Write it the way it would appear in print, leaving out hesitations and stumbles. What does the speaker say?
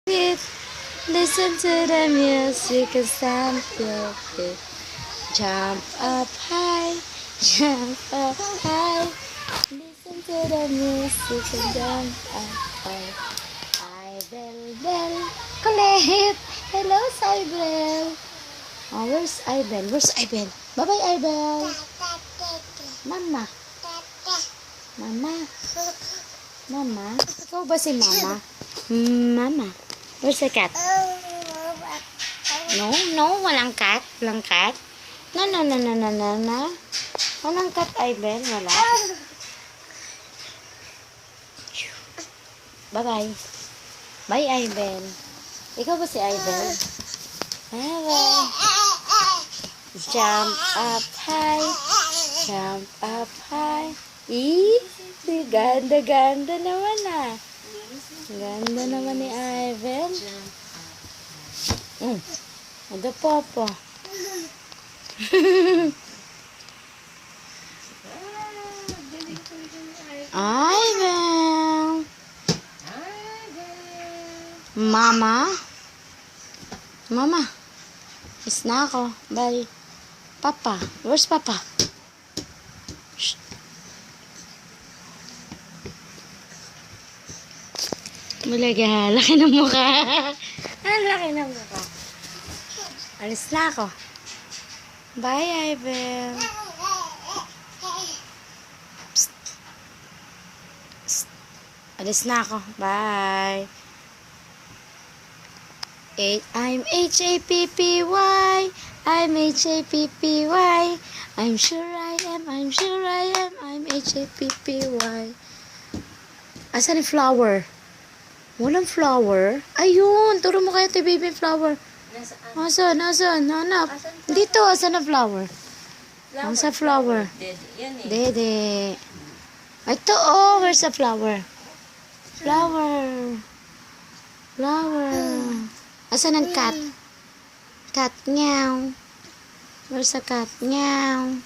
It. Listen to the music and stand your feet. Jump up high, jump up high. Listen to the music and jump up high. Ibel, Colette. Hello, Ibel. Oh, where's Ibel? Where's Ibel? Bye-bye, Ibel. Mama. Mama. Mama. Ikaw ba si Mama? Mama. Where's the cat? No, walang cat. Walang cat. No. Walang cat, Ibel. Wala. Bye-bye. Bye, Ibel. Ikaw ba si Ibel? Bye-bye. Jump up high. Jump up high. Ganda naman ah. Ganda naman ni Ivan. Ada papa. Ivan. Mama. Is na ako. Bye. Papa. Where's Papa? Shh. Malaga, laki ng mukha. Laki ng mukha. Alis na ako. Bye, Ivan. Psst. Psst. Alis na ako. Bye. I'm H-A-P-P-Y. I'm H-A-P-P-Y. I'm sure I am. I'm H-A-P-P-Y. Asan yung flower? Walang flower? Ayun! Turo mo kayo ito, baby flower. Nasaan? Hanap. Dito, asan na flower? Ang sa flower? Dede. Ito, oh! Where's the flower? Flower. Asan ang cat? Cat, meow. Where's the cat? Meow.